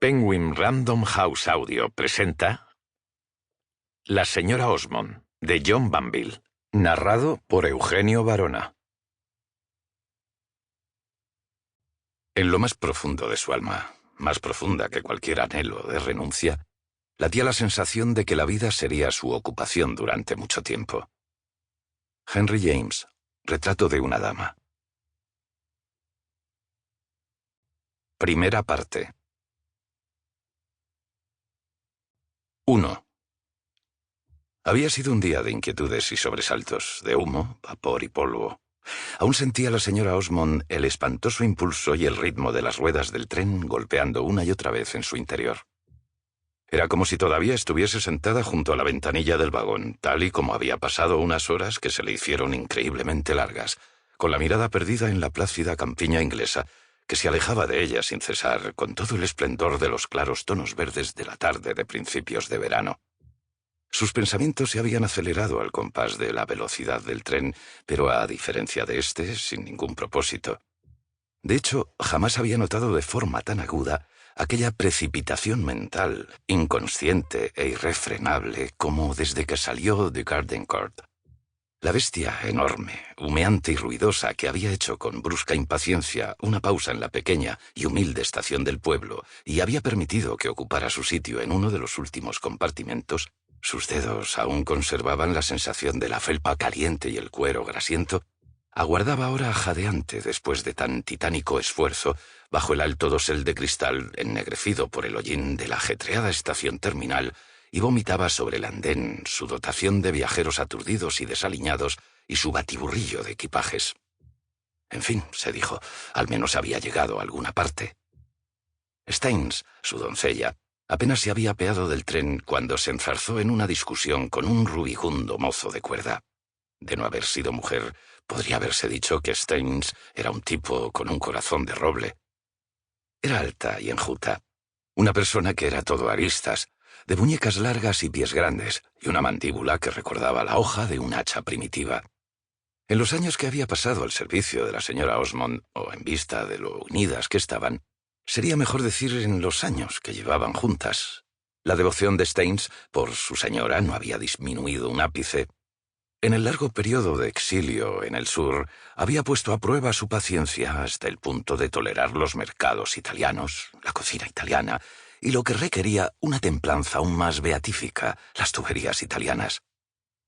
Penguin Random House Audio presenta La señora Osmond, de John Banville, narrado por Eugenio Barona. En lo más profundo de su alma, más profunda que cualquier anhelo de renuncia, latía la sensación de que la vida sería su ocupación durante mucho tiempo. Henry James, retrato de una dama. Primera parte. 1. Había sido un día de inquietudes y sobresaltos, de humo, vapor y polvo. Aún sentía la señora Osmond el espantoso impulso y el ritmo de las ruedas del tren golpeando una y otra vez en su interior. Era como si todavía estuviese sentada junto a la ventanilla del vagón, tal y como había pasado unas horas que se le hicieron increíblemente largas, con la mirada perdida en la plácida campiña inglesa, que se alejaba de ella sin cesar, con todo el esplendor de los claros tonos verdes de la tarde de principios de verano. Sus pensamientos se habían acelerado al compás de la velocidad del tren, pero a diferencia de este, sin ningún propósito. De hecho, jamás había notado de forma tan aguda aquella precipitación mental, inconsciente e irrefrenable, como desde que salió de Garden Court. La bestia enorme, humeante y ruidosa que había hecho con brusca impaciencia una pausa en la pequeña y humilde estación del pueblo y había permitido que ocupara su sitio en uno de los últimos compartimentos, sus dedos aún conservaban la sensación de la felpa caliente y el cuero grasiento, aguardaba ahora jadeante después de tan titánico esfuerzo bajo el alto dosel de cristal ennegrecido por el hollín de la ajetreada estación terminal y vomitaba sobre el andén su dotación de viajeros aturdidos y desaliñados y su batiburrillo de equipajes. En fin, se dijo, al menos había llegado a alguna parte. Staines, su doncella, apenas se había apeado del tren cuando se enzarzó en una discusión con un rubicundo mozo de cuerda. De no haber sido mujer, podría haberse dicho que Staines era un tipo con un corazón de roble. Era alta y enjuta, una persona que era todo aristas, de muñecas largas y pies grandes, y una mandíbula que recordaba la hoja de un hacha primitiva. En los años que había pasado al servicio de la señora Osmond, o en vista de lo unidas que estaban, sería mejor decir en los años que llevaban juntas. La devoción de Staines por su señora no había disminuido un ápice. En el largo periodo de exilio en el sur, había puesto a prueba su paciencia hasta el punto de tolerar los mercados italianos, la cocina italiana, y lo que requería una templanza aún más beatífica, las tuberías italianas.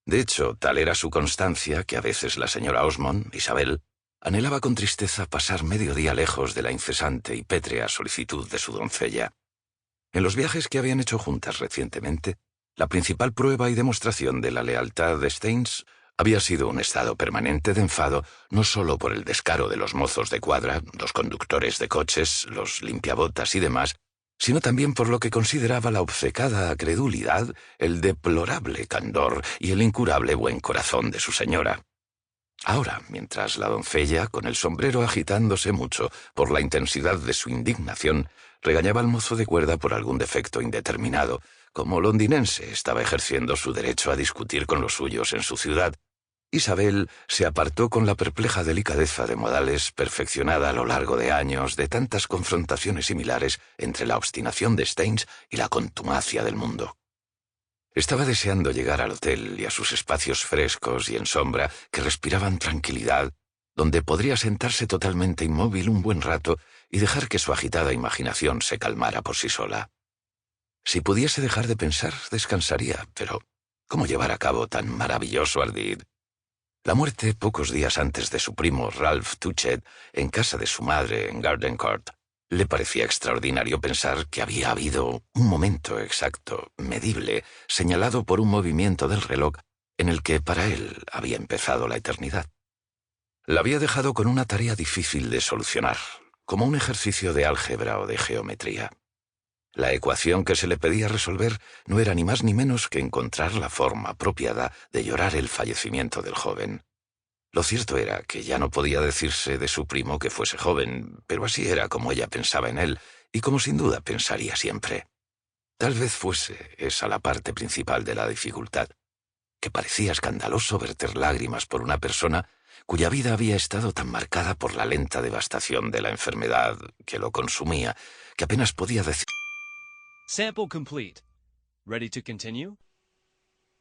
De hecho, tal era su constancia que a veces la señora Osmond, Isabel, anhelaba con tristeza pasar medio día lejos de la incesante y pétrea solicitud de su doncella. En los viajes que habían hecho juntas recientemente, la principal prueba y demostración de la lealtad de Staines había sido un estado permanente de enfado, no solo por el descaro de los mozos de cuadra, los conductores de coches, los limpiabotas y demás, sino también por lo que consideraba la obcecada credulidad, el deplorable candor y el incurable buen corazón de su señora. Ahora, mientras la doncella, con el sombrero agitándose mucho por la intensidad de su indignación, regañaba al mozo de cuerda por algún defecto indeterminado, como londinense estaba ejerciendo su derecho a discutir con los suyos en su ciudad, Isabel se apartó con la perpleja delicadeza de modales perfeccionada a lo largo de años de tantas confrontaciones similares entre la obstinación de Staines y la contumacia del mundo. Estaba deseando llegar al hotel y a sus espacios frescos y en sombra que respiraban tranquilidad, donde podría sentarse totalmente inmóvil un buen rato y dejar que su agitada imaginación se calmara por sí sola. Si pudiese dejar de pensar, descansaría, pero ¿cómo llevar a cabo tan maravilloso ardid? La muerte, pocos días antes de su primo Ralph Touchet, en casa de su madre en Garden Court, le parecía extraordinario pensar que había habido un momento exacto, medible, señalado por un movimiento del reloj, en el que para él había empezado la eternidad. La había dejado con una tarea difícil de solucionar, como un ejercicio de álgebra o de geometría. La ecuación que se le pedía resolver no era ni más ni menos que encontrar la forma apropiada de llorar el fallecimiento del joven. Lo cierto era que ya no podía decirse de su primo que fuese joven, pero así era como ella pensaba en él, y como sin duda pensaría siempre. Tal vez fuese esa la parte principal de la dificultad, que parecía escandaloso verter lágrimas por una persona cuya vida había estado tan marcada por la lenta devastación de la enfermedad que lo consumía, que apenas podía decir Sample complete. Ready to continue?